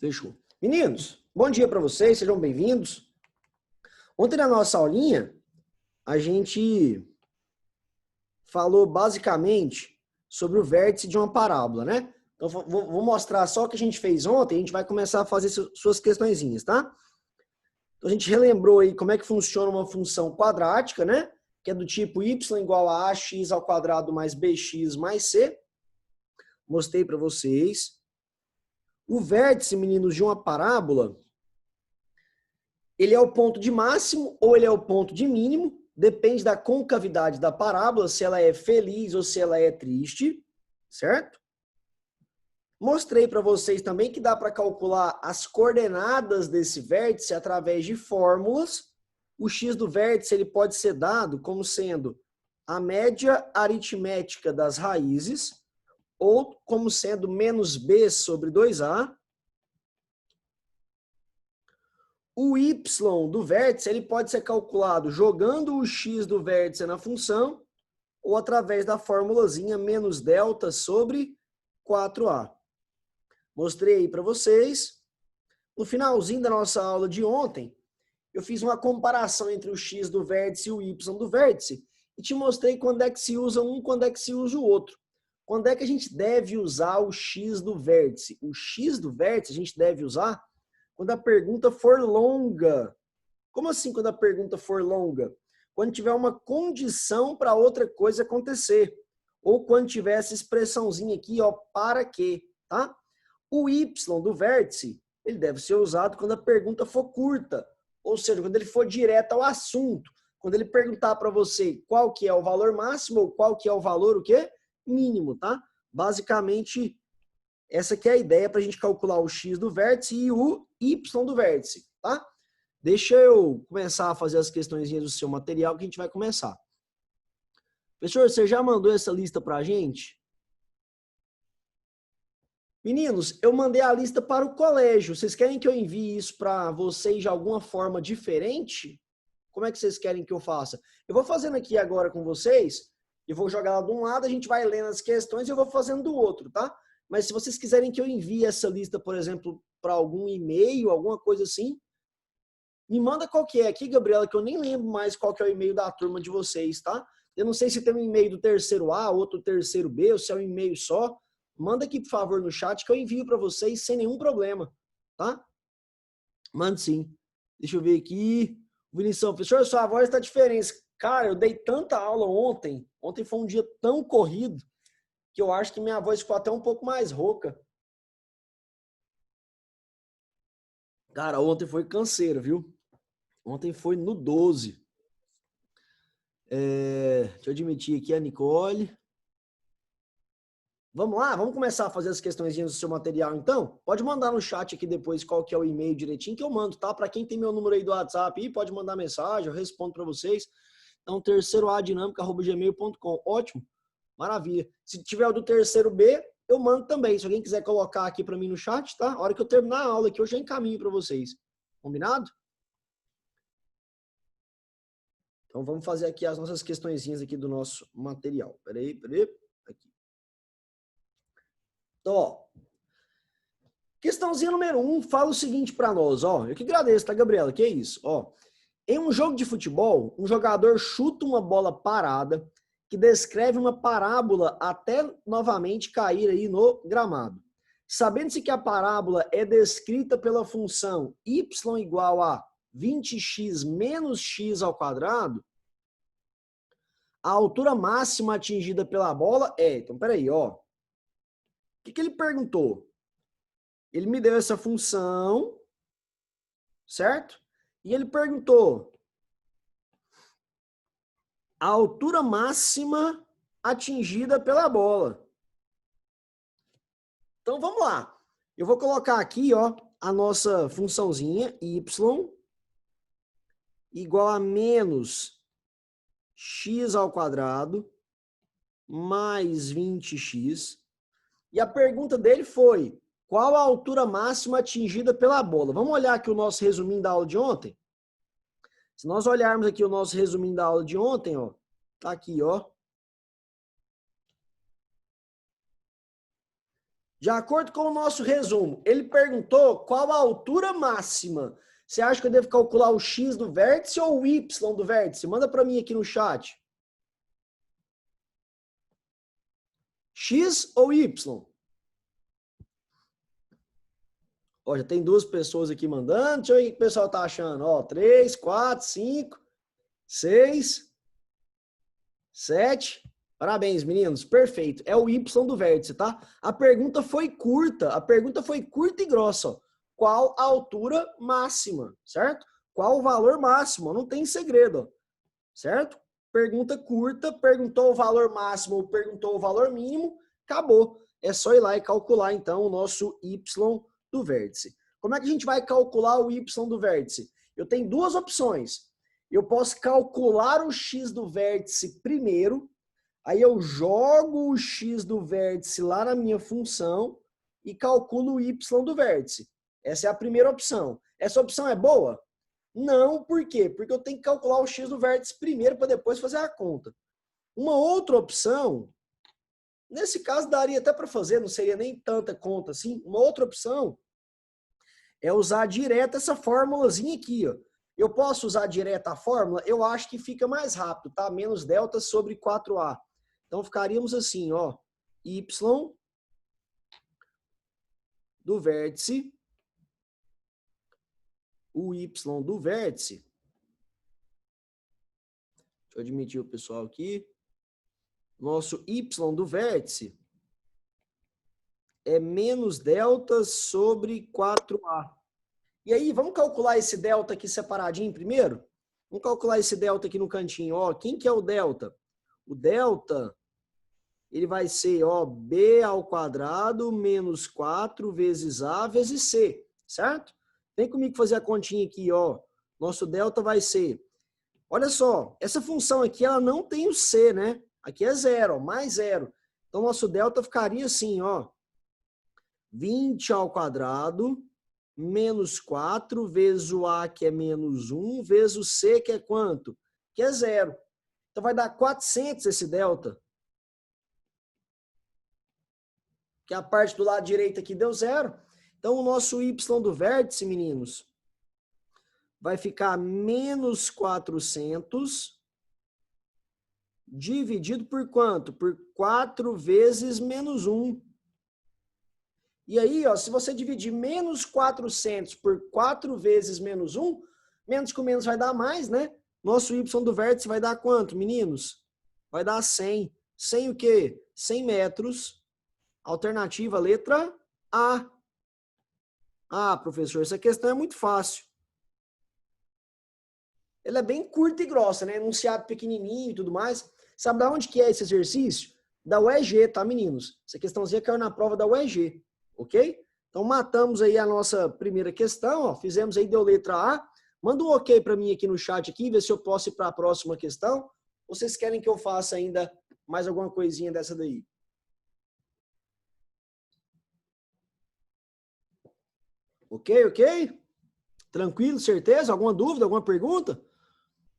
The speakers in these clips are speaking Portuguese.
Fechou. Meninos, bom dia para vocês, sejam bem-vindos. Ontem na nossa aulinha, a gente falou basicamente sobre o vértice de uma parábola, né? Então, vou mostrar só o que a gente fez ontem, a gente vai começar a fazer suas questõezinhas, tá? Então, a gente relembrou aí como é que funciona uma função quadrática, né? Que é do tipo y igual a ax ao quadrado mais bx mais c. Mostrei para vocês. O vértice, meninos, de uma parábola, ele é o ponto de máximo ou ele é o ponto de mínimo, depende da concavidade da parábola, se ela é feliz ou se ela é triste, certo? Mostrei para vocês também que dá para calcular as coordenadas desse vértice através de fórmulas. O x do vértice ele pode ser dado como sendo a média aritmética das raízes ou como sendo menos b sobre 2a. O y do vértice ele pode ser calculado jogando o x do vértice na função ou através da formulazinha menos delta sobre 4a. Mostrei aí para vocês. No finalzinho da nossa aula de ontem, eu fiz uma comparação entre o x do vértice e o y do vértice e te mostrei quando é que se usa um, quando é que se usa o outro. Quando é que a gente deve usar o x do vértice? O x do vértice a gente deve usar quando a pergunta for longa. Como assim quando a pergunta for longa? Quando tiver uma condição para outra coisa acontecer. Ou quando tiver essa expressãozinha aqui, ó, para quê, tá? O y do vértice, ele deve ser usado quando a pergunta for curta. Ou seja, quando ele for direto ao assunto. Quando ele perguntar para você qual que é o valor máximo ou qual que é o valor, o quê? Mínimo, tá? Basicamente, essa aqui é a ideia para a gente calcular o x do vértice e o y do vértice, tá? Deixa eu começar a fazer as questõezinhas do seu material que a gente vai começar. Professor, você já mandou essa lista para a gente? Meninos, eu mandei a lista para o colégio. Vocês querem que eu envie isso para vocês de alguma forma diferente? Como é que vocês querem que eu faça? Eu vou fazendo aqui agora com vocês, eu vou jogar lá de um lado, a gente vai lendo as questões e eu vou fazendo do outro, tá? Mas se vocês quiserem que eu envie essa lista, por exemplo, para algum e-mail, alguma coisa assim, me manda qual que é aqui, Gabriela, que eu nem lembro mais qual que é o e-mail da turma de vocês, tá? Eu não sei se tem um e-mail do terceiro A, outro do terceiro B, ou se é um e-mail só. Manda aqui, por favor, no chat que eu envio para vocês sem nenhum problema, tá? Manda sim. Deixa eu ver aqui. Vinição, professor, sua voz está diferente. Cara, eu dei tanta aula ontem. Ontem foi um dia tão corrido que eu acho que minha voz ficou até um pouco mais rouca. Cara, ontem foi canseiro, viu? Ontem foi no 12. Deixa eu admitir aqui a Nicole. Vamos lá? Vamos começar a fazer as questões do seu material, então? Pode mandar no chat aqui depois qual que é o e-mail direitinho que eu mando, tá? Para quem tem meu número aí do WhatsApp, aí, pode mandar mensagem, eu respondo para vocês. Então, terceiroadinâmica@gmail.com. Ótimo. Maravilha. Se tiver o do terceiro B, eu mando também. Se alguém quiser colocar aqui para mim no chat, tá? A hora que eu terminar a aula aqui, eu já encaminho para vocês. Combinado? Então, vamos fazer aqui as nossas questõezinhas aqui do nosso material. Peraí. Aqui. Então, ó. Questãozinha número 1 fala o seguinte para nós, ó. Eu que agradeço, tá, Gabriela? Que é isso? Ó. Em um jogo de futebol, um jogador chuta uma bola parada que descreve uma parábola até novamente cair aí no gramado. Sabendo-se que a parábola é descrita pela função y igual a 20x menos x ao quadrado, a altura máxima atingida pela bola é... Então, peraí, ó. O que ele perguntou? Ele me deu essa função, certo? E ele perguntou a altura máxima atingida pela bola. Então, vamos lá. Eu vou colocar aqui, ó, a nossa funçãozinha y igual a menos x ao quadrado mais 20x. E a pergunta dele foi, qual a altura máxima atingida pela bola? Vamos olhar aqui o nosso resuminho da aula de ontem? Se nós olharmos aqui o nosso resuminho da aula de ontem, ó, tá aqui, ó. De acordo com o nosso resumo, ele perguntou qual a altura máxima. Você acha que eu devo calcular o x do vértice ou o y do vértice? Manda para mim aqui no chat. X ou Y? Ó, já tem duas pessoas aqui mandando. Deixa eu ver o que o pessoal tá achando. Ó, 3, 4, 5, 6, 7. Parabéns, meninos. Perfeito. É o Y do vértice, tá? A pergunta foi curta. A pergunta foi curta e grossa. Ó. Qual a altura máxima, certo? Qual o valor máximo? Não tem segredo, ó. Certo? Pergunta curta, perguntou o valor máximo ou perguntou o valor mínimo, acabou. É só ir lá e calcular, então, o nosso Y do vértice. Como é que a gente vai calcular o Y do vértice? Eu tenho duas opções. Eu posso calcular o X do vértice primeiro, aí eu jogo o X do vértice lá na minha função e calculo o Y do vértice. Essa é a primeira opção. Essa opção é boa? Não, por quê? Porque eu tenho que calcular o X do vértice primeiro para depois fazer a conta. Uma outra opção, nesse caso daria até para fazer, não seria nem tanta conta assim. Uma outra opção é usar direto essa fórmulazinha aqui, ó. Eu posso usar direto a fórmula? Eu acho que fica mais rápido, tá? Menos delta sobre 4A. Então ficaríamos assim, ó. Y do vértice, o Y do vértice. Deixa eu admitir o pessoal aqui. Nosso Y do vértice é menos delta sobre 4A. E aí, vamos calcular esse delta aqui separadinho primeiro? Vamos calcular esse delta aqui no cantinho. Ó, quem que é o delta? O delta, ele vai ser, ó, B ao quadrado menos 4 vezes A vezes C, certo? Vem comigo fazer a continha aqui, ó. Nosso delta vai ser... Olha só, essa função aqui, ela não tem o C, né? Aqui é zero, ó, mais zero. Então, nosso delta ficaria assim, ó. 20 ao quadrado menos 4 vezes o A, que é menos 1, vezes o C, que é quanto? Que é zero. Então, vai dar 400 esse delta. Que a parte do lado direito aqui deu zero. Então, o nosso Y do vértice, meninos, vai ficar menos 400 dividido por quanto? Por 4 vezes menos 1. E aí, ó, se você dividir menos 400 por 4 vezes menos 1, menos com menos vai dar mais, né? Nosso Y do vértice vai dar quanto, meninos? Vai dar 100. 100 o quê? 100 metros. Alternativa, letra A. Ah, professor, essa questão é muito fácil. Ela é bem curta e grossa, né? Enunciado pequenininho e tudo mais. Sabe de onde que é esse exercício? Da UEG, tá, meninos? Essa questãozinha caiu na prova da UEG. Ok? Então, matamos aí a nossa primeira questão, ó, fizemos aí, deu letra A. Manda um ok para mim aqui no chat, aqui, ver se eu posso ir para a próxima questão. Ou vocês querem que eu faça ainda mais alguma coisinha dessa daí? Ok, ok? Tranquilo, certeza? Alguma dúvida, alguma pergunta?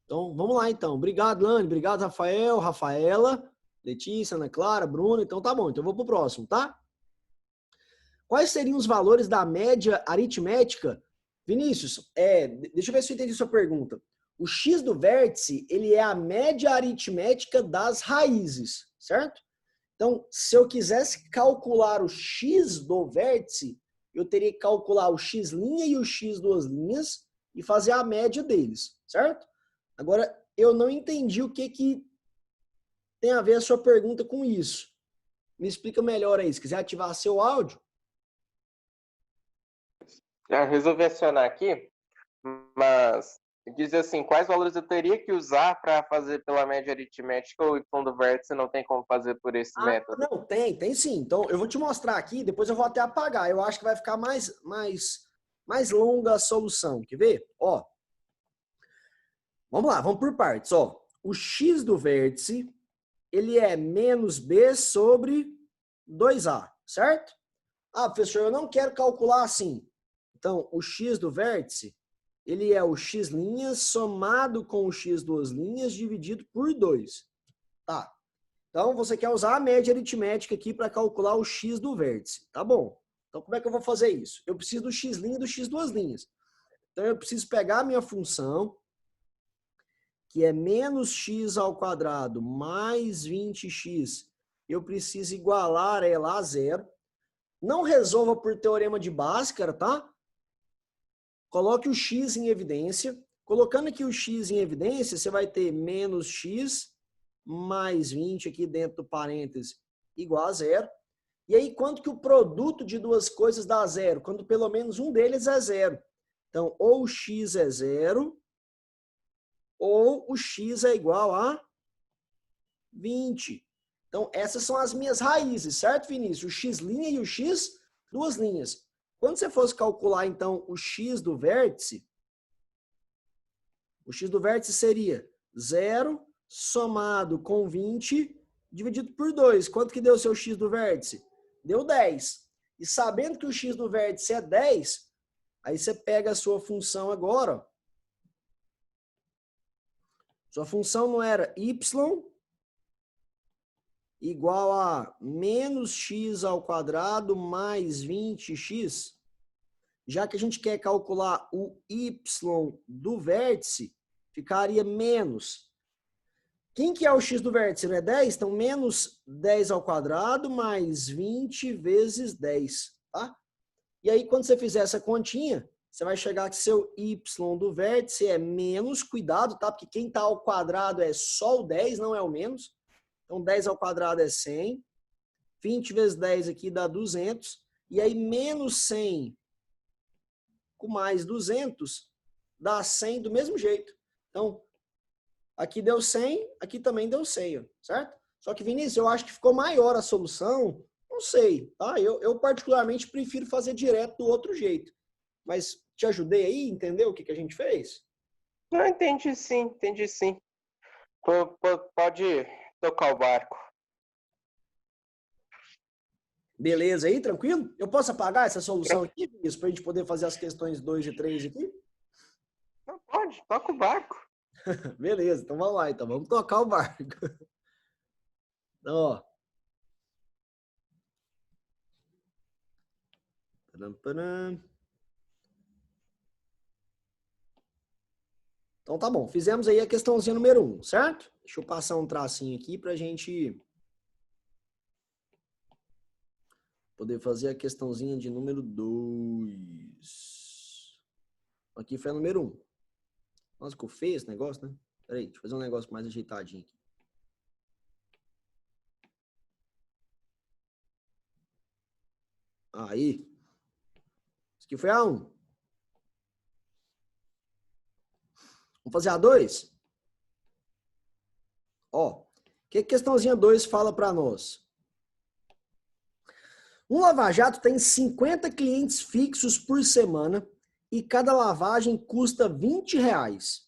Então, vamos lá então. Obrigado, Lani. Obrigado, Rafael, Rafaela, Letícia, Ana Clara, Bruna. Então, tá bom. Então, eu vou pro próximo, tá? Quais seriam os valores da média aritmética? Vinícius, deixa eu ver se eu entendi sua pergunta. O x do vértice, ele é a média aritmética das raízes, certo? Então, se eu quisesse calcular o x do vértice, eu teria que calcular o x' e o x duas linhas e fazer a média deles, certo? Agora, eu não entendi o que tem a ver a sua pergunta com isso. Me explica melhor aí, se quiser ativar seu áudio. Já resolvi acionar aqui, mas diz assim, quais valores eu teria que usar para fazer pela média aritmética o y do vértice não tem como fazer por esse método? Não, tem sim. Então, eu vou te mostrar aqui, depois eu vou até apagar. Eu acho que vai ficar mais longa a solução. Quer ver? Ó, vamos lá, vamos por partes. Ó, o x do vértice, ele é menos b sobre 2a, certo? Ah, professor, eu não quero calcular assim. Então, o x do vértice, ele é o x' somado com o x duas linhas dividido por 2. Tá. Então, você quer usar a média aritmética aqui para calcular o x do vértice. Tá bom. Então, como é que eu vou fazer isso? Eu preciso do x' e do x duas linhas. Então, eu preciso pegar a minha função, que é menos x ao quadrado mais 20x. Eu preciso igualar ela a zero. Não resolva por teorema de Bhaskara, tá? Coloque o x em evidência. Colocando aqui o x em evidência, você vai ter menos x mais 20 aqui dentro do parêntese igual a zero. E aí, quanto que o produto de duas coisas dá zero? Quando pelo menos um deles é zero. Então, ou o x é zero, ou o x é igual a 20. Então, essas são as minhas raízes, certo, Vinícius? O x' e o x duas linhas. Quando você fosse calcular, então, o x do vértice, o x do vértice seria 0 somado com 20 dividido por 2. Quanto que deu o seu x do vértice? Deu 10. E sabendo que o x do vértice é 10, aí você pega a sua função agora. Ó. Sua função não era y igual a menos x ao quadrado mais 20x? Já que a gente quer calcular o y do vértice, ficaria menos. Quem que é o x do vértice? Não é 10? Então, menos 10 ao quadrado mais 20 vezes 10. Tá? E aí, quando você fizer essa continha, você vai chegar que seu y do vértice é menos, cuidado, tá? Porque quem está ao quadrado é só o 10, não é o menos. Então, 10 ao quadrado é 100. 20 vezes 10 aqui dá 200. E aí, menos 100 com mais 200 dá 100 do mesmo jeito. Então, aqui deu 100, aqui também deu 100, certo? Só que, Vinícius, eu acho que ficou maior a solução. Não sei, tá? Eu particularmente prefiro fazer direto do outro jeito. Mas te ajudei aí, entendeu o que a gente fez? Não, entendi sim, entendi sim. Pode tocar o barco. Beleza aí, tranquilo? Eu posso apagar essa solução aqui, Vinícius, para a gente poder fazer as questões 2 e 3 aqui? Não pode, toca o barco. Beleza, então vamos lá, então vamos tocar o barco. Então, ó. Então tá bom, fizemos aí a questãozinha número 1, certo? Deixa eu passar um tracinho aqui pra gente poder fazer a questãozinha de número 2. Aqui foi a número 1. Nossa, ficou feio esse negócio, né? Peraí, deixa eu fazer um negócio mais ajeitadinho aqui. Aí. Isso aqui foi a 1. Vamos fazer a 2? Ó, o que a questãozinha 2 fala para nós? Um lava-jato tem 50 clientes fixos por semana e cada lavagem custa R$20.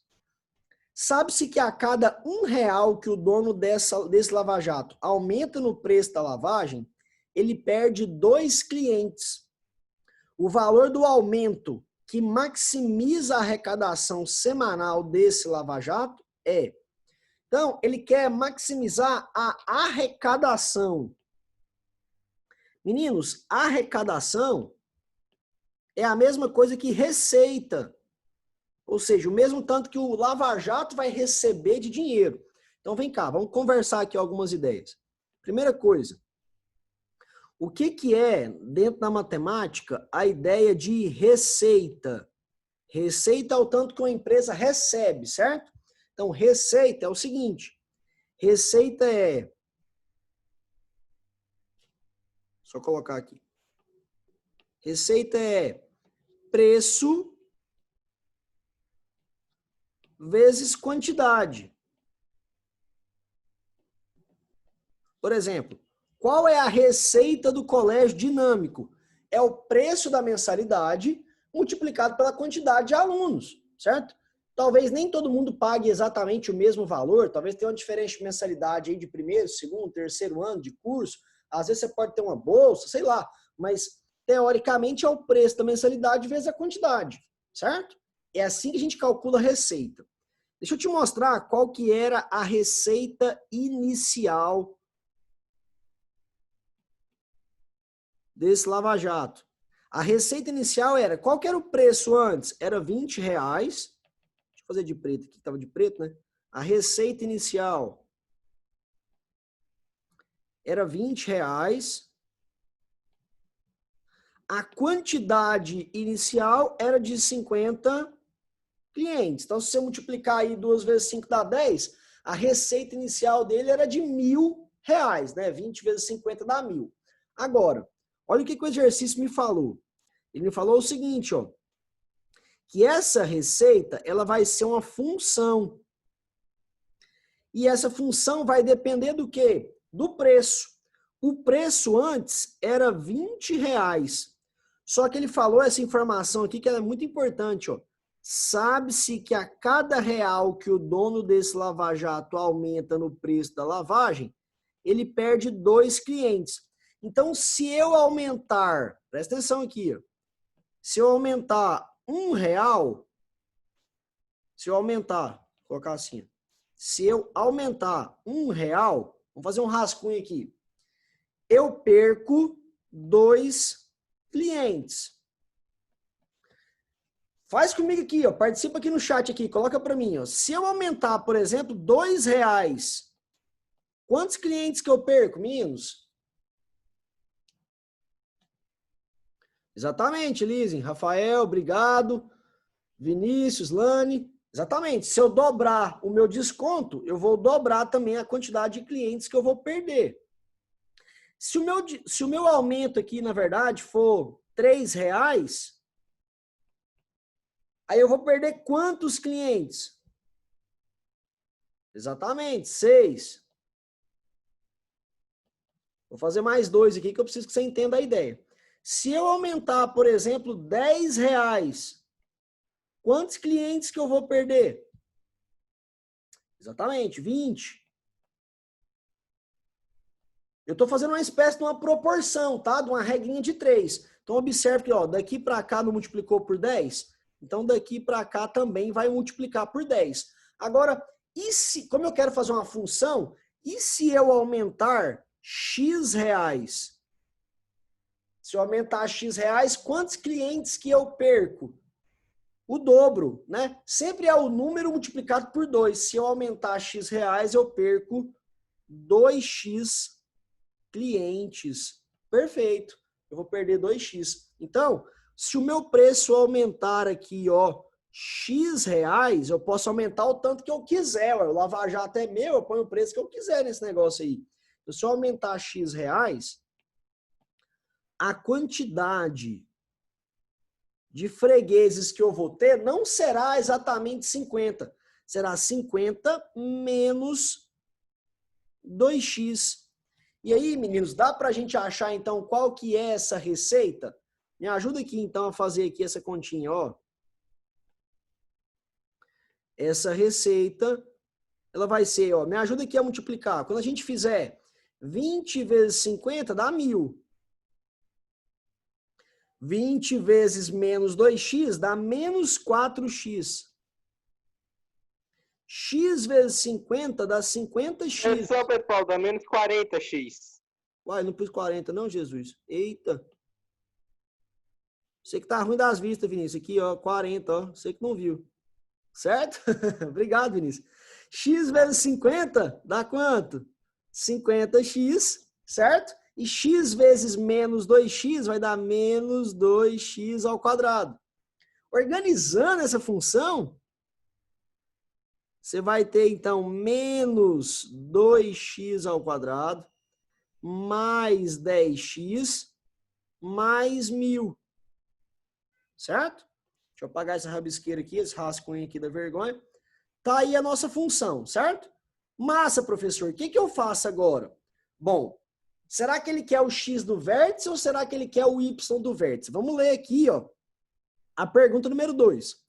Sabe-se que a cada R$1 que o dono desse lava-jato aumenta no preço da lavagem, ele perde 2 clientes. O valor do aumento que maximiza a arrecadação semanal desse lava-jato é... Então, ele quer maximizar a arrecadação. Meninos, arrecadação é a mesma coisa que receita. Ou seja, o mesmo tanto que o lava-jato vai receber de dinheiro. Então, vem cá, vamos conversar aqui algumas ideias. Primeira coisa, o que é, dentro da matemática, a ideia de receita? Receita é o tanto que uma empresa recebe, certo? Então, receita é o seguinte, receita é... Só colocar aqui. Receita é preço vezes quantidade. Por exemplo, qual é a receita do colégio dinâmico? É o preço da mensalidade multiplicado pela quantidade de alunos, certo? Talvez nem todo mundo pague exatamente o mesmo valor, talvez tenha uma diferença de mensalidade aí de primeiro, segundo, terceiro ano de curso, às vezes você pode ter uma bolsa, sei lá, mas teoricamente é o preço da mensalidade vezes a quantidade, certo? É assim que a gente calcula a receita. Deixa eu te mostrar qual que era a receita inicial desse lava-jato. A receita inicial era, qual que era o preço antes? Era R$20. Deixa eu fazer de preto aqui, estava de preto, né? A receita inicial era R$20. A quantidade inicial era de 50 clientes. Então, se você multiplicar aí 2 vezes 5 dá 10, a receita inicial dele era de R$1.000, né? 20 vezes 50 dá 1.000. Agora, olha o que o exercício me falou. Ele me falou o seguinte, ó, que essa receita ela vai ser uma função. E essa função vai depender do quê? Do preço. O preço antes era R$20. Só que ele falou essa informação aqui que ela é muito importante, ó. Sabe-se que a cada real que o dono desse lava-jato aumenta no preço da lavagem, ele perde 2 clientes. Então, se eu aumentar, presta atenção aqui, ó, se eu aumentar R$1, se eu aumentar, vou colocar assim, se eu aumentar R$1, vamos fazer um rascunho aqui, eu perco 2 clientes. Faz comigo aqui, ó, participa aqui no chat aqui, coloca para mim, ó. Se eu aumentar, por exemplo, R$2, quantos clientes que eu perco, meninos? Exatamente, Lizzy, Rafael, obrigado. Vinícius, Lani, exatamente. Se eu dobrar o meu desconto, eu vou dobrar também a quantidade de clientes que eu vou perder. Se o meu aumento aqui, na verdade, for R$3, aí eu vou perder quantos clientes? Exatamente, 6. Vou fazer mais 2 aqui que eu preciso que você entenda a ideia. Se eu aumentar, por exemplo, R$10, quantos clientes que eu vou perder? Exatamente, 20. Eu estou fazendo uma espécie de uma proporção, tá? De uma regrinha de 3. Então, observe que, ó, daqui para cá não multiplicou por 10? Então, daqui para cá também vai multiplicar por 10. Agora, e se, como eu quero fazer uma função, e se eu aumentar X reais? Se eu aumentar X reais, quantos clientes que eu perco? O dobro, né? Sempre é o número multiplicado por 2. Se eu aumentar X reais, eu perco 2X clientes. Perfeito. Eu vou perder 2X. Então, se o meu preço aumentar aqui, ó, X reais, eu posso aumentar o tanto que eu quiser. O lava-jato é meu, eu ponho o preço que eu quiser nesse negócio aí. Então, se eu aumentar X reais, a quantidade de fregueses que eu vou ter não será exatamente 50. Será 50 menos 2x. E aí, meninos, dá para a gente achar, então, qual que é essa receita? Me ajuda aqui, então, a fazer aqui essa continha, ó. Essa receita, ela vai ser, ó, me ajuda aqui a multiplicar. Quando a gente fizer 20 vezes 50, dá 1.000. 20 vezes menos 2x dá menos 4x. X vezes 50 dá 50x. Atenção, pessoal, dá menos 40x. Uai, não pus 40 não, Jesus? Eita. Você que tá ruim das vistas, Vinícius. Aqui, ó, 40, ó. Você que não viu. Certo? Obrigado, Vinícius. X vezes 50 dá quanto? 50x, certo? E x vezes menos 2x vai dar menos 2x ao quadrado. Organizando essa função, você vai ter, então, menos 2x ao quadrado mais 10x mais 1.000. Certo? Deixa eu apagar essa rabisqueira aqui, esse rascunho aqui da vergonha. Tá aí a nossa função, certo? Massa, professor. O que eu faço agora? Bom, será que ele quer o x do vértice ou será que ele quer o y do vértice? Vamos ler aqui, ó, a pergunta número 2.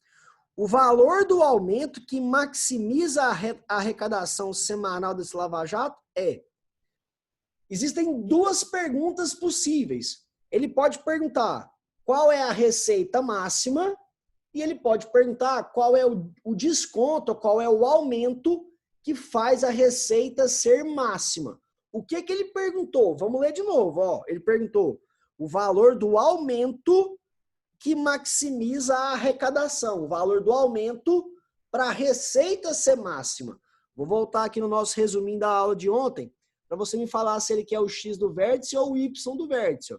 O valor do aumento que maximiza a arrecadação semanal desse lava-jato é... Existem 2 perguntas possíveis. Ele pode perguntar qual é a receita máxima e ele pode perguntar qual é o desconto, qual é o aumento que faz a receita ser máxima. O que ele perguntou? Vamos ler de novo. Ó. Ele perguntou, O valor do aumento que maximiza a arrecadação. O valor do aumento para a receita ser máxima. Vou voltar aqui no nosso resuminho da aula de ontem, para você me falar se ele quer o X do vértice ou o Y do vértice. Ó.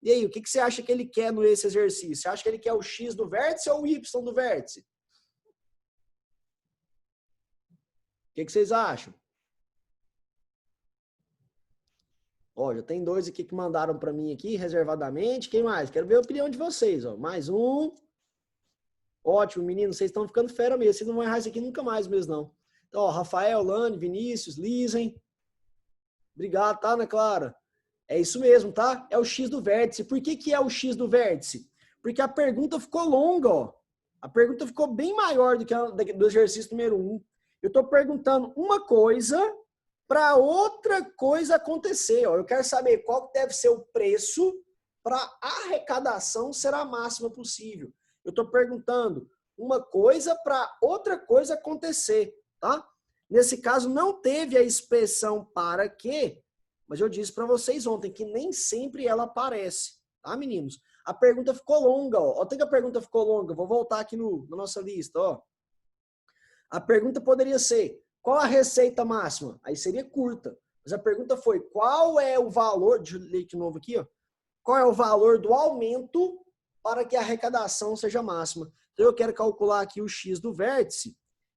E aí, o que você acha que ele quer nesse exercício? Você acha que ele quer o X do vértice ou o Y do vértice? O que vocês acham? Ó, já tem 2 aqui que mandaram para mim aqui, reservadamente. Quem mais? Quero ver a opinião de vocês. Ó. Mais um. Ótimo, meninos. Vocês estão ficando fera mesmo. Vocês não vão errar isso aqui nunca mais mesmo, não. Então, ó, Rafael, Lani, Vinícius, Lisen. Obrigado, tá, Ana Clara? É isso mesmo, tá? É o X do vértice. Por que é o X do vértice? Porque a pergunta ficou longa, ó. A pergunta ficou bem maior do que a do exercício número 1. Eu estou perguntando uma coisa para outra coisa acontecer. Ó. Eu quero saber qual deve ser o preço para a arrecadação ser a máxima possível. Eu estou perguntando uma coisa para outra coisa acontecer, tá? Nesse caso, não teve a expressão para que, mas eu disse para vocês ontem que nem sempre ela aparece, tá, meninos? A pergunta ficou longa, ó. Até que a pergunta ficou longa, vou voltar aqui na nossa lista, ó. A pergunta poderia ser, qual a receita máxima? Aí seria curta. Mas a pergunta foi, qual é o valor, deixa eu ler de novo aqui, ó. Qual é o valor do aumento para que a arrecadação seja máxima? Então eu quero calcular aqui o X do vértice.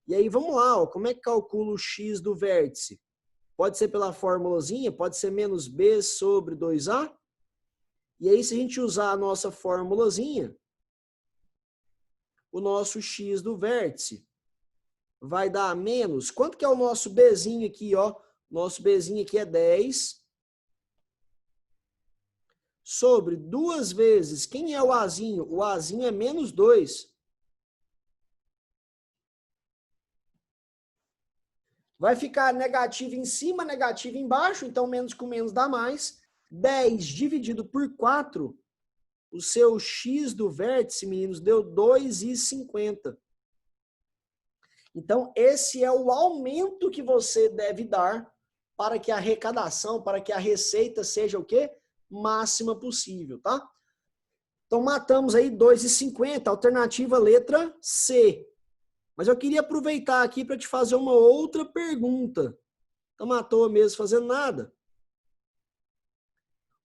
E aí vamos lá, ó. Como é que calcula o X do vértice? Pode ser pela formulazinha, pode ser menos B sobre 2A. E aí se a gente usar a nossa formulazinha, o nosso X do vértice vai dar menos. Quanto que é o nosso Bzinho aqui, ó? Nosso Bzinho aqui é 10. Sobre 2 vezes, quem é o Azinho? O Azinho é menos 2. Vai ficar negativo em cima, negativo embaixo, então menos com menos dá mais. 10 dividido por 4, o seu X do vértice, meninos, deu 2,50. Então, esse é o aumento que você deve dar para que a arrecadação, para que a receita seja o quê? Máxima possível, tá? Então, matamos aí 2,50, alternativa letra C. Mas eu queria aproveitar aqui para te fazer uma outra pergunta. Então, à toa mesmo fazendo nada.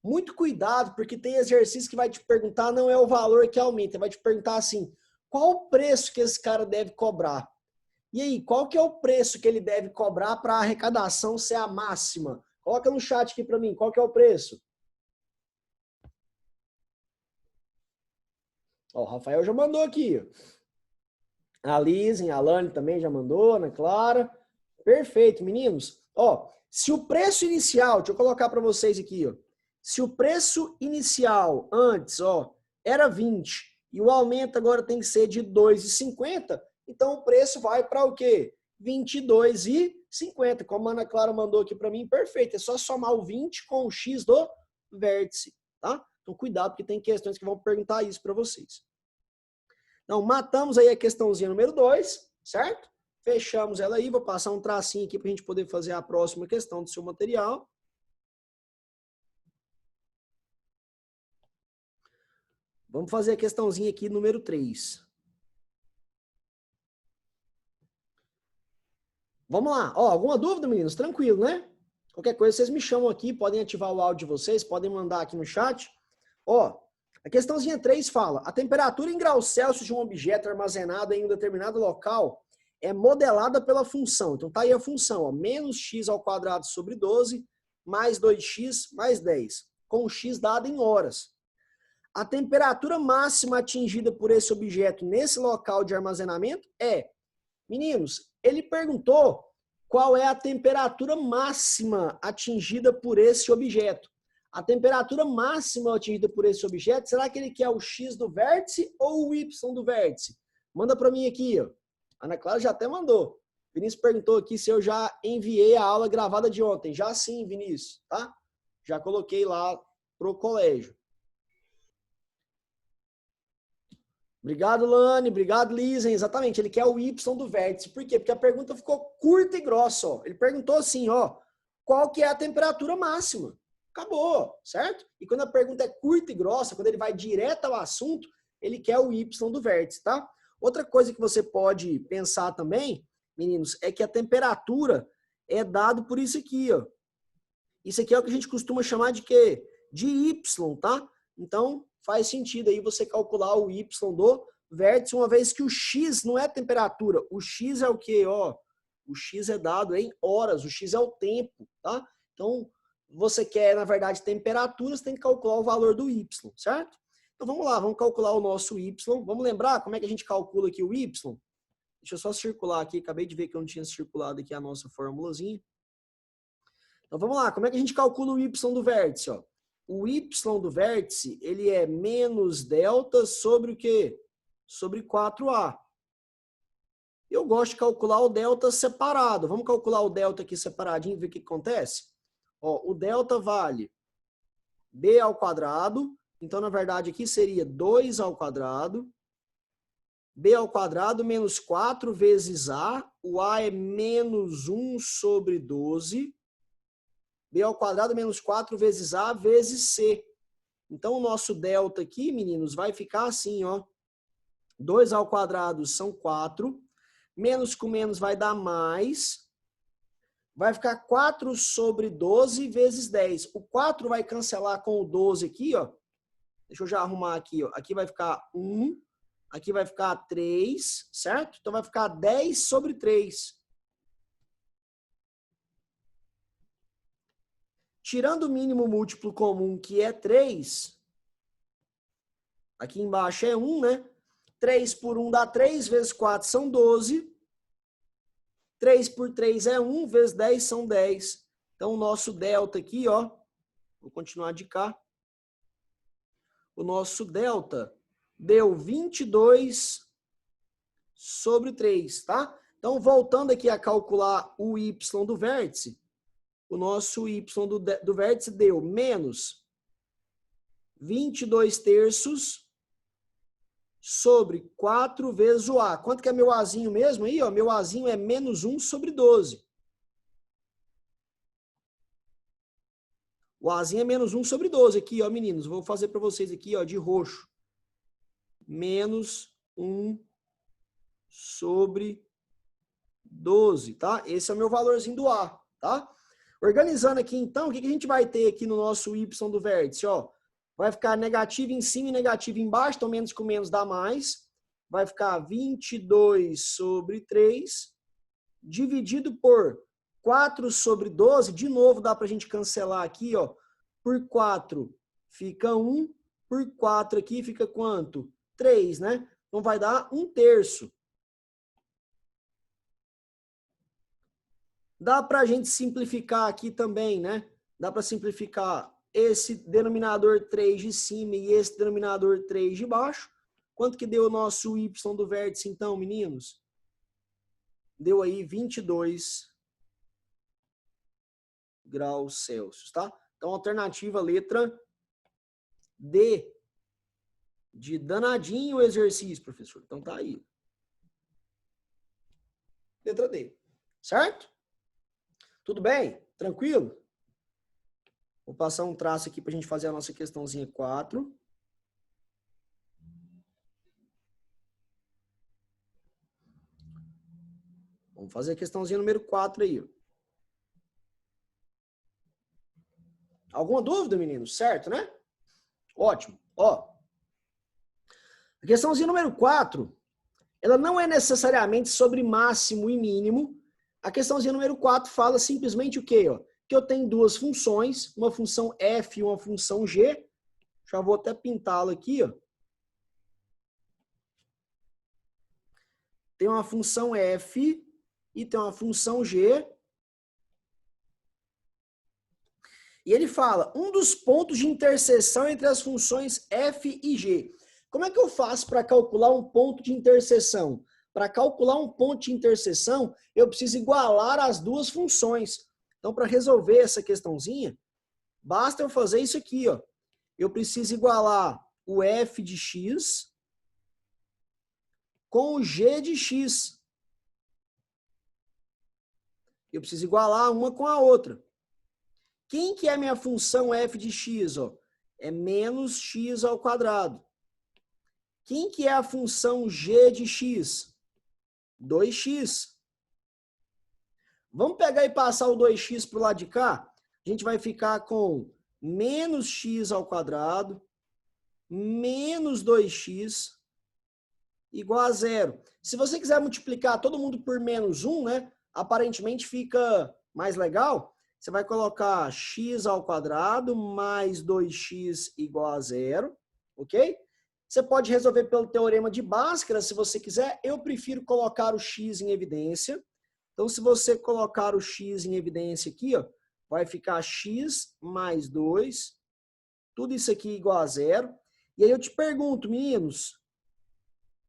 Muito cuidado, porque tem exercício que vai te perguntar, não é o valor que aumenta, vai te perguntar assim, qual o preço que esse cara deve cobrar? E aí, qual que é o preço que ele deve cobrar para a arrecadação ser a máxima? Coloca no chat aqui para mim, qual que é o preço? Ó, o Rafael já mandou aqui. A Lisen, a Lani também já mandou, Ana Clara. Perfeito, meninos. Ó, se o preço inicial, deixa eu colocar para vocês aqui, ó. Se o preço inicial antes, ó, era 20 e o aumento agora tem que ser de 2,50, então o preço vai para o quê? 22,50. Como a Ana Clara mandou aqui para mim, perfeito. É só somar o 20 com o X do vértice, tá? Então cuidado, porque tem questões que vão perguntar isso para vocês. Então, matamos aí a questãozinha número 2, certo? Fechamos ela aí, vou passar um tracinho aqui para a gente poder fazer a próxima questão do seu material. Vamos fazer a questãozinha aqui número 3. Vamos lá. Ó, alguma dúvida, meninos? Tranquilo, né? Qualquer coisa, vocês me chamam aqui, podem ativar o áudio de vocês, podem mandar aqui no chat. Ó, a questãozinha 3 fala, a temperatura em graus Celsius de um objeto armazenado em um determinado local é modelada pela função. Então tá aí a função, ó, menos x ao quadrado sobre 12, mais 2x, mais 10, com o x dado em horas. A temperatura máxima atingida por esse objeto nesse local de armazenamento é, meninos, ele perguntou qual é a temperatura máxima atingida por esse objeto. A temperatura máxima atingida por esse objeto, será que ele quer o X do vértice ou o Y do vértice? Manda para mim aqui, ó. A Ana Clara já até mandou. Vinícius perguntou aqui se eu já enviei a aula gravada de ontem. Já sim, Vinícius, tá? Já coloquei lá pro colégio. Obrigado, Lani. Obrigado, Lisen. Exatamente, ele quer o Y do vértice. Por quê? Porque a pergunta ficou curta e grossa, ó. Ele perguntou assim, ó, qual que é a temperatura máxima? Acabou, certo? E quando a pergunta é curta e grossa, quando ele vai direto ao assunto, ele quer o y do vértice, tá? Outra coisa que você pode pensar também, meninos, é que a temperatura é dado por isso aqui, ó. Isso aqui é o que a gente costuma chamar de quê? De y, tá? Então, faz sentido aí você calcular o y do vértice, uma vez que o x não é temperatura. O x é o quê? Ó, o x é dado em horas, o x é o tempo, tá? Então, você quer, na verdade, temperatura, você tem que calcular o valor do y, certo? Então, vamos lá, vamos calcular o nosso y. Vamos lembrar como é que a gente calcula aqui o y? Deixa eu só circular aqui, acabei de ver que eu não tinha circulado aqui a nossa formulazinha. Então, vamos lá, como é que a gente calcula o y do vértice? Ó? O y do vértice, ele é menos delta sobre o quê? Sobre 4A. Eu gosto de calcular o delta separado. Vamos calcular o delta aqui separadinho e ver o que acontece? Ó, o delta vale b ao quadrado. Então, na verdade, aqui seria 2 ao quadrado. B ao quadrado menos 4 vezes A. O A é menos 1 sobre 12. B ao quadrado menos 4 vezes A vezes C. Então, o nosso delta aqui, meninos, vai ficar assim, ó. 2 ao quadrado são 4. Menos com menos vai dar mais. Vai ficar 4 sobre 12 vezes 10. O 4 vai cancelar com o 12 aqui, ó. Deixa eu já arrumar aqui, ó. Aqui vai ficar 1. Aqui vai ficar 3, certo? Então, vai ficar 10 sobre 3. Tirando o mínimo múltiplo comum, que é 3, aqui embaixo é 1, né? 3 por 1 dá 3, vezes 4 são 12. 3 por 3 é 1, vezes 10 são 10. Então, o nosso delta aqui, ó, vou continuar de cá. O nosso delta deu 22 sobre 3, tá? Então, voltando aqui a calcular o y do vértice, o nosso y do vértice deu menos 22 terços sobre 4 vezes o A. Quanto que é meu Azinho mesmo aí? Ó? Meu Azinho é menos 1 sobre 12. O Azinho é menos 1 sobre 12 aqui, ó, meninos. Vou fazer para vocês aqui, ó, de roxo. Menos 1 sobre 12, tá? Esse é o meu valorzinho do A, tá? Organizando aqui, então, o que a gente vai ter aqui no nosso y do vértice, ó? Vai ficar negativo em cima e negativo embaixo, então menos com menos dá mais. Vai ficar 22 sobre 3, dividido por 4 sobre 12. De novo, dá para a gente cancelar aqui, ó. Por 4 fica 1, por 4 aqui fica quanto? 3, né? Então vai dar 1/3. Dá para a gente simplificar aqui também, né? Dá para simplificar esse denominador 3 de cima e esse denominador 3 de baixo. Quanto que deu o nosso y do vértice, então, meninos? Deu aí 22 graus Celsius, tá? Então, alternativa letra D. De danadinho o exercício, professor. Então, tá aí. Letra D. Certo? Tudo bem? Tranquilo? Vou passar um traço aqui para a gente fazer a nossa questãozinha 4. Vamos fazer a questãozinha número 4 aí. Alguma dúvida, meninos? Certo, né? Ótimo. Ó, a questãozinha número 4, ela não é necessariamente sobre máximo e mínimo. A questãozinha número 4 fala simplesmente o quê? Ó? Que eu tenho duas funções, uma função f e uma função g. Já vou até pintá-lo aqui, ó. Tem uma função f e tem uma função g. E ele fala, um dos pontos de interseção entre as funções f e g. Como é que eu faço para calcular um ponto de interseção? Para calcular um ponto de interseção, eu preciso igualar as duas funções. Então, para resolver essa questãozinha, basta eu fazer isso aqui, ó. Eu preciso igualar o f de x com o g de x. Eu preciso igualar uma com a outra. Quem que é a minha função f de x? Ó? É menos x ao quadrado. Quem que é a função g de x? 2x. Vamos pegar e passar o 2x para o lado de cá? A gente vai ficar com menos x ao quadrado menos 2x igual a zero. Se você quiser multiplicar todo mundo por menos 1, né? Aparentemente fica mais legal. Você vai colocar x ao quadrado mais 2x igual a zero, ok? Você pode resolver pelo teorema de Bhaskara, se você quiser. Eu prefiro colocar o x em evidência. Então, se você colocar o x em evidência aqui, ó, vai ficar x mais 2, tudo isso aqui igual a zero. E aí eu te pergunto, meninos,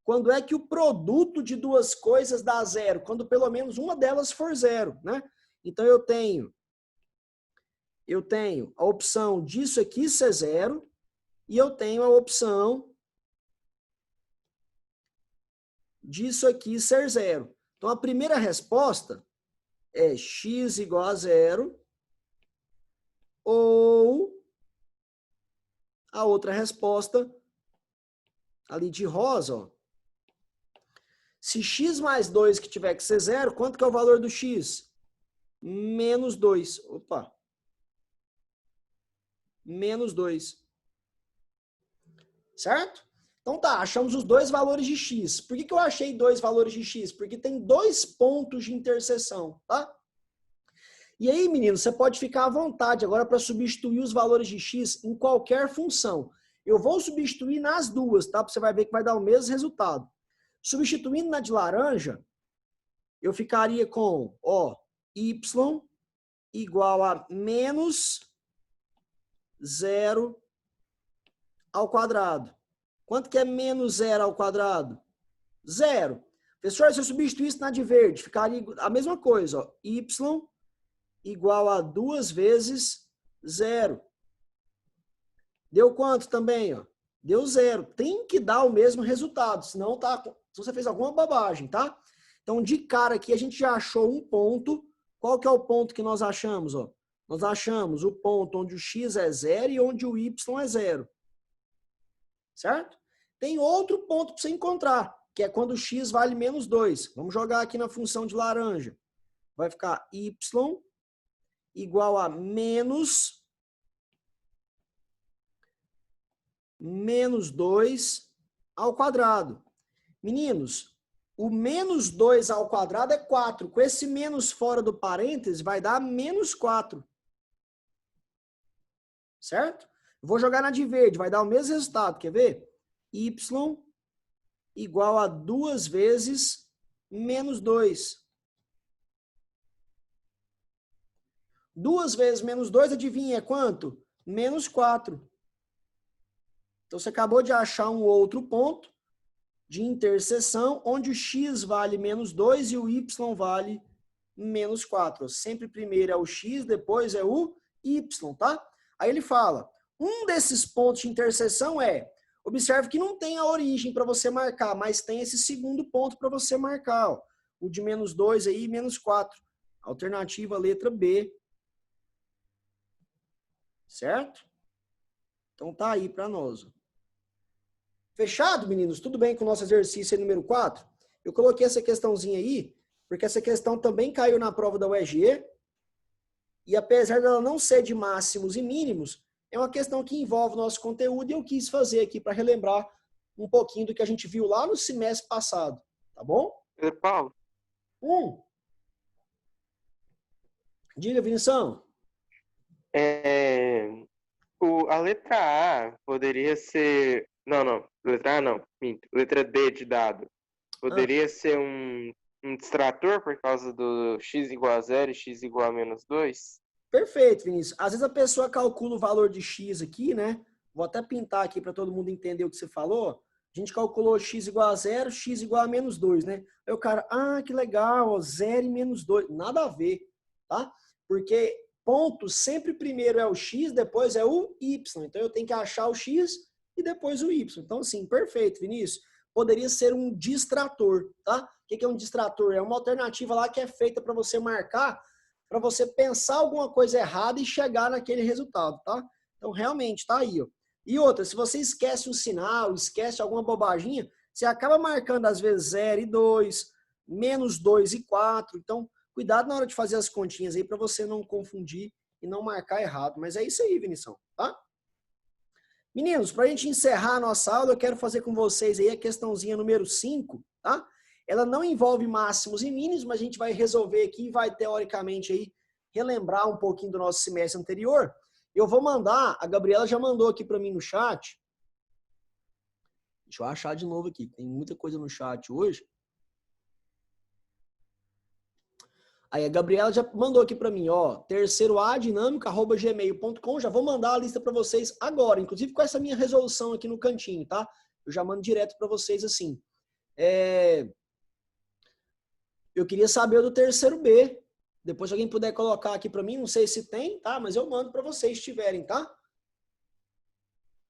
quando é que o produto de duas coisas dá zero? Quando pelo menos uma delas for zero, né? Então eu tenho a opção disso aqui ser zero e eu tenho a opção disso aqui ser zero. Então a primeira resposta é x igual a zero ou a outra resposta ali de rosa, ó. Se x mais 2 que tiver que ser zero, quanto que é o valor do x? Menos 2. Opa. Menos 2. Certo? Então tá, achamos os dois valores de x. Por que eu achei dois valores de x? Porque tem dois pontos de interseção, tá? E aí, meninos, você pode ficar à vontade agora para substituir os valores de x em qualquer função. Eu vou substituir nas duas, tá? Você vai ver que vai dar o mesmo resultado. Substituindo na de laranja, eu ficaria com, ó, y igual a menos 0 ao quadrado. Quanto que é menos 0 ao quadrado? 0. Professor, se eu substituir isso na de verde, ficaria a mesma coisa, ó, y igual a 2 vezes 0. Deu quanto também, ó? Deu 0. Tem que dar o mesmo resultado, senão tá, se você fez alguma bobagem, tá? Então, de cara aqui, a gente já achou um ponto. Qual que é o ponto que nós achamos, ó? Nós achamos o ponto onde o x é 0 e onde o y é 0. Certo? Tem outro ponto para você encontrar, que é quando o x vale menos 2. Vamos jogar aqui na função de laranja. Vai ficar y igual a menos 2 ao quadrado. Meninos, o menos 2 ao quadrado é 4. Com esse menos fora do parênteses, vai dar menos 4. Certo? Vou jogar na de verde, vai dar o mesmo resultado. Quer ver? Y igual a 2 vezes menos 2. 2 vezes menos 2, adivinha, é quanto? Menos 4. Então, você acabou de achar um outro ponto de interseção onde o x vale menos 2 e o y vale menos 4. Sempre primeiro é o x, depois é o y, tá? Aí ele fala, um desses pontos de interseção observe que não tem a origem para você marcar, mas tem esse segundo ponto para você marcar, ó, o de menos 2 aí, menos 4. Alternativa letra B. Certo? Então tá aí para nós. Fechado, meninos? Tudo bem com o nosso exercício número 4? Eu coloquei essa questãozinha aí, porque essa questão também caiu na prova da UEG, e apesar dela não ser de máximos e mínimos, é uma questão que envolve o nosso conteúdo e eu quis fazer aqui para relembrar um pouquinho do que a gente viu lá no semestre passado. Tá bom? Paulo? Diga, Vinição. A letra A poderia ser... Não, letra A não, minto. Letra D de dado. Poderia ser um distrator por causa do x igual a 0 e x igual a menos 2? Perfeito, Vinícius. Às vezes a pessoa calcula o valor de x aqui, né? Vou até pintar aqui para todo mundo entender o que você falou. A gente calculou x igual a 0, x igual a menos 2, né? Aí o cara, que legal, 0 e menos 2. Nada a ver, tá? Porque ponto sempre primeiro é o x, depois é o y. Então eu tenho que achar o x e depois o y. Então, assim, perfeito, Vinícius. Poderia ser um distrator, tá? O que é um distrator? É uma alternativa lá que é feita para você marcar para você pensar alguma coisa errada e chegar naquele resultado, tá? Então, realmente, tá aí, ó. E outra, se você esquece um sinal, esquece alguma bobaginha, você acaba marcando, às vezes, 0 e 2, menos 2 e 4. Então, cuidado na hora de fazer as continhas aí para você não confundir e não marcar errado. Mas é isso aí, Vinição, tá? Meninos, para a gente encerrar a nossa aula, eu quero fazer com vocês aí a questãozinha número 5, tá? Ela não envolve máximos e mínimos, mas a gente vai resolver aqui e vai, teoricamente, aí, relembrar um pouquinho do nosso semestre anterior. Eu vou mandar, a Gabriela já mandou aqui para mim no chat. Deixa eu achar de novo aqui, tem muita coisa no chat hoje. Aí a Gabriela já mandou aqui para mim, ó, terceiroadinâmica@gmail.com. Já vou mandar a lista para vocês agora, inclusive com essa minha resolução aqui no cantinho, tá? Eu já mando direto para vocês assim. Eu queria saber do terceiro B. Depois, se alguém puder colocar aqui para mim, não sei se tem, tá? Mas eu mando para vocês se tiverem, tá?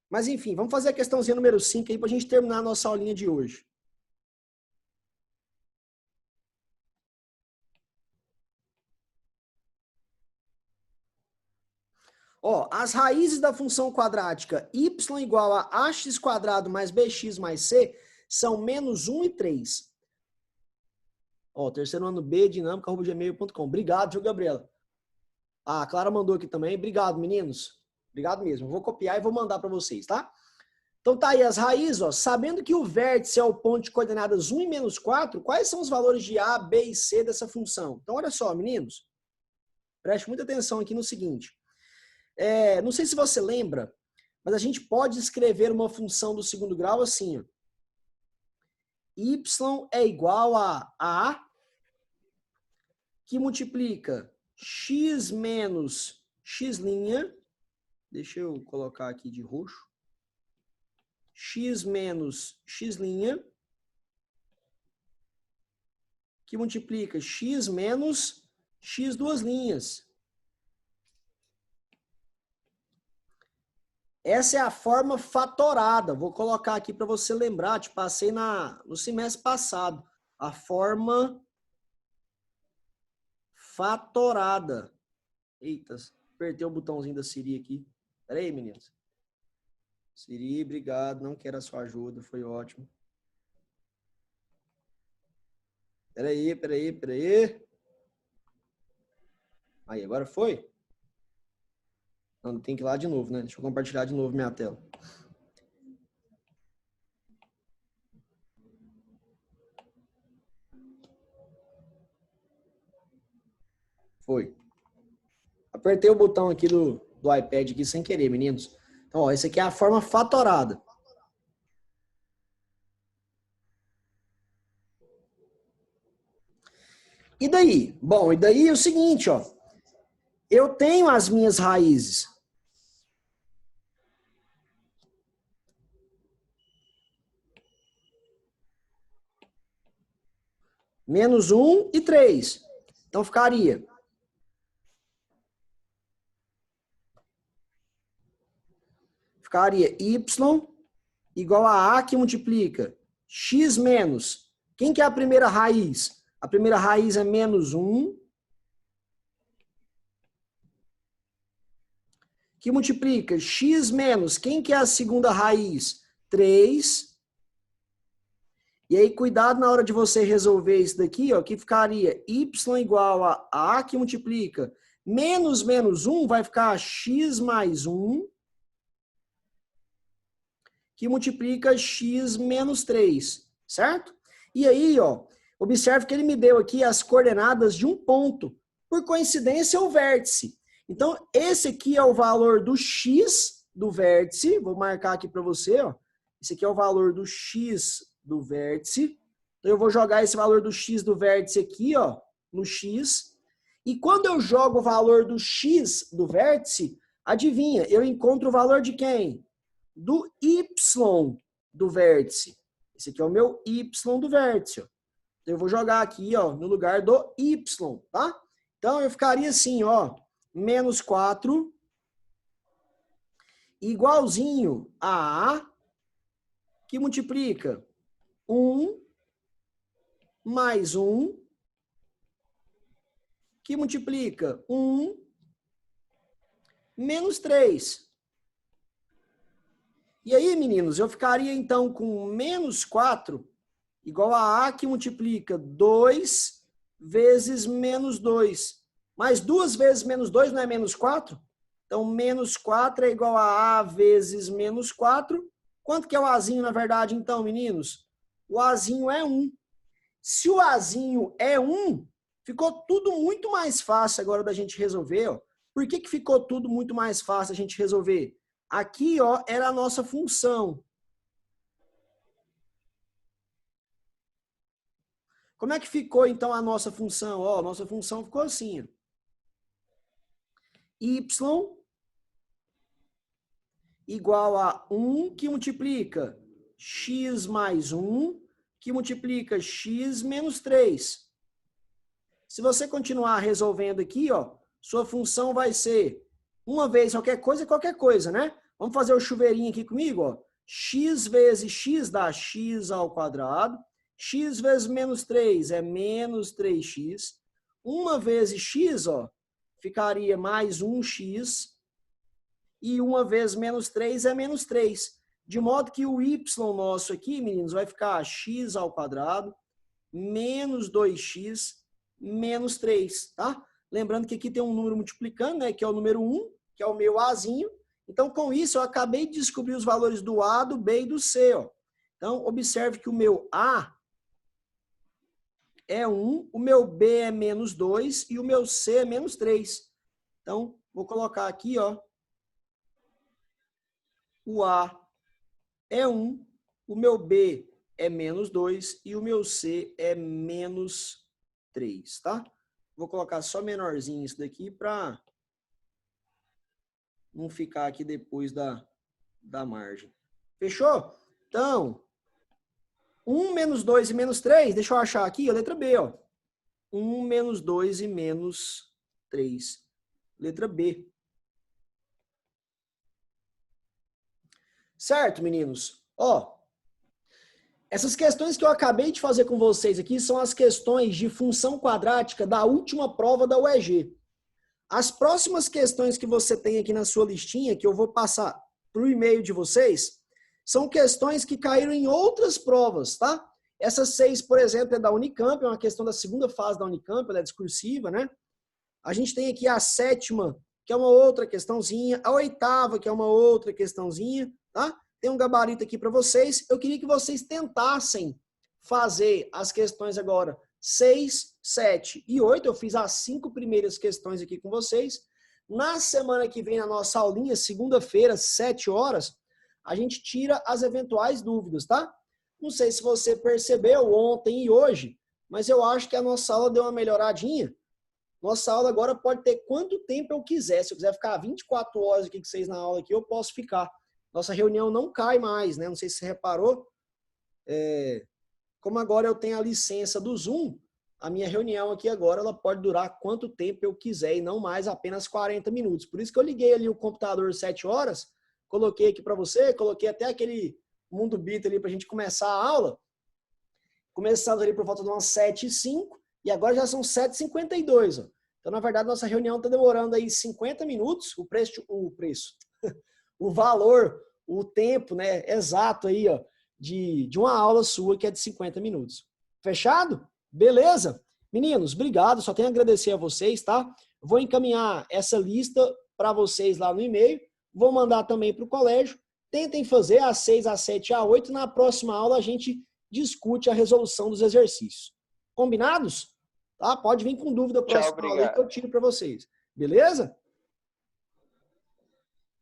Mas enfim, vamos fazer a questãozinha número 5 aí para a gente terminar a nossa aulinha de hoje. Ó, as raízes da função quadrática y igual a ax quadrado mais bx mais c são menos 1 e 3. Ó, terceiro ano B, dinâmica@gmail.com. Obrigado, viu, Gabriela? Ah, a Clara mandou aqui também. Obrigado, meninos. Obrigado mesmo. Vou copiar e vou mandar para vocês, tá? Então tá aí as raízes, ó. Sabendo que o vértice é o ponto de coordenadas 1 e menos 4, quais são os valores de A, B e C dessa função? Então, olha só, meninos. Preste muita atenção aqui no seguinte. Não sei se você lembra, mas a gente pode escrever uma função do segundo grau assim, ó. Y é igual a A que multiplica x menos x', deixa eu colocar aqui de roxo, x menos x', que multiplica x menos x duas linhas. Essa é a forma fatorada. Vou colocar aqui para você lembrar, te passei no semestre passado. A forma fatorada. Eita, apertei o botãozinho da Siri aqui. Pera aí, meninos. Siri, obrigado. Não quero a sua ajuda, foi ótimo. Pera aí. Aí, agora foi? Não, tem que ir lá de novo, né? Deixa eu compartilhar de novo minha tela. Foi. Apertei o botão aqui do iPad aqui sem querer, meninos. Então, ó, essa aqui é a forma fatorada. E daí? Bom, e daí é o seguinte, ó. Eu tenho as minhas raízes. Menos 1 e 3. Então, ficaria y igual a que multiplica x menos. Quem que é a primeira raiz? A primeira raiz é menos 1, que multiplica x menos. Quem que é a segunda raiz? 3. E aí, cuidado na hora de você resolver isso daqui, ó, que ficaria y igual a que multiplica menos 1, vai ficar x mais 1, que multiplica x menos 3, certo? E aí, ó, observe que ele me deu aqui as coordenadas de um ponto. Por coincidência, é o vértice. Então, esse aqui é o valor do x do vértice. Vou marcar aqui para você, ó. Esse aqui é o valor do x do vértice. Então, eu vou jogar esse valor do x do vértice aqui, ó, no x. E quando eu jogo o valor do x do vértice, adivinha, eu encontro o valor de quem? Do y do vértice. Esse aqui é o meu y do vértice. Ó. Eu vou jogar aqui, ó, no lugar do y, tá? Então, eu ficaria assim, ó, menos 4 igualzinho a A, que multiplica 1 mais 1, que multiplica 1 menos 3. E aí, meninos, eu ficaria então com menos 4 igual a que multiplica 2 vezes menos 2. Mas 2 vezes menos 2 não é menos 4? Então, menos 4 é igual a vezes menos 4. Quanto que é o azinho, na verdade, então, meninos? O azinho é 1. Se o azinho é 1, ficou tudo muito mais fácil agora da gente resolver. Ó. Por que ficou tudo muito mais fácil a gente resolver? Aqui, ó, era a nossa função. Como é que ficou, então, a nossa função? Ó, nossa função ficou assim. Ó. Y igual a 1 que multiplica x mais 1, que multiplica x menos 3. Se você continuar resolvendo aqui, ó, sua função vai ser, uma vez qualquer coisa, né? Vamos fazer o chuveirinho aqui comigo, ó. X vezes x dá x ao quadrado. X vezes menos 3 é menos 3x. 1 vezes x, ó, ficaria mais 1x. E 1 vezes menos 3 é menos 3. De modo que o y nosso aqui, meninos, vai ficar x ao quadrado menos 2x menos 3, tá? Lembrando que aqui tem um número multiplicando, né, que é o número 1, que é o meu azinho. Então, com isso, eu acabei de descobrir os valores do A, do B e do C, ó. Então, observe que o meu A é 1, o meu B é menos 2 e o meu C é menos 3. Então, vou colocar aqui, ó. O A é 1, o meu B é menos 2 e o meu C é menos 3, tá? Vou colocar só menorzinho isso daqui para não ficar aqui depois da margem. Fechou? Então, 1 menos 2 e menos 3, deixa eu achar aqui, a letra B, ó. 1 menos 2 e menos 3. Letra B. Certo, meninos? Ó, essas questões que eu acabei de fazer com vocês aqui são as questões de função quadrática da última prova da UEG. As próximas questões que você tem aqui na sua listinha, que eu vou passar para o e-mail de vocês, são questões que caíram em outras provas, tá? Essas 6, por exemplo, é da Unicamp, é uma questão da segunda fase da Unicamp, ela é discursiva, né? A gente tem aqui a 7ª, que é uma outra questãozinha, a 8ª, que é uma outra questãozinha, tá? Tem um gabarito aqui para vocês. Eu queria que vocês tentassem fazer as questões agora 6, 7 e 8. Eu fiz as 5 primeiras questões aqui com vocês. Na semana que vem, na nossa aulinha, segunda-feira, 7 horas, a gente tira as eventuais dúvidas, tá? Não sei se você percebeu ontem e hoje, mas eu acho que a nossa aula deu uma melhoradinha. Nossa aula agora pode ter quanto tempo eu quiser. Se eu quiser ficar 24 horas aqui com vocês na aula aqui, eu posso ficar. Nossa reunião não cai mais, né? Não sei se você reparou. Como agora eu tenho a licença do Zoom, a minha reunião aqui agora ela pode durar quanto tempo eu quiser e não mais apenas 40 minutos. Por isso que eu liguei ali o computador 7 horas, coloquei aqui para você, coloquei até aquele mundo bit ali para a gente começar a aula. Começando ali por volta de umas 7h05 e agora já são 7h52. Ó. Então, na verdade, nossa reunião está demorando aí 50 minutos, o valor, o tempo, né, exato aí, ó, de uma aula sua que é de 50 minutos. Fechado? Beleza? Meninos, obrigado, só tenho a agradecer a vocês, tá? Vou encaminhar essa lista para vocês lá no e-mail, vou mandar também para o colégio. Tentem fazer às 6, às 7, às 8. Na próxima aula a gente discute a resolução dos exercícios. Combinados? Tá? Pode vir com dúvida para a próxima aula que eu tiro para vocês. Beleza?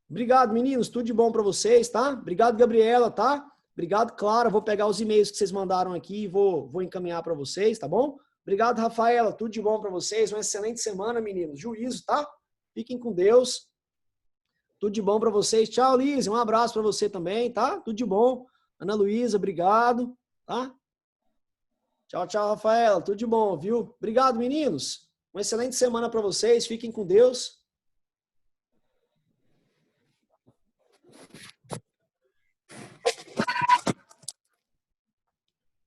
Obrigado, meninos. Tudo de bom para vocês, tá? Obrigado, Gabriela, tá? Obrigado, Clara. Vou pegar os e-mails que vocês mandaram aqui e vou encaminhar para vocês, tá bom? Obrigado, Rafaela. Tudo de bom para vocês. Uma excelente semana, meninos. Juízo, tá? Fiquem com Deus. Tudo de bom para vocês. Tchau, Liz. Um abraço para você também, tá? Tudo de bom. Ana Luísa, obrigado, tá? Tchau, tchau, Rafaela. Tudo de bom, viu? Obrigado, meninos. Uma excelente semana para vocês. Fiquem com Deus.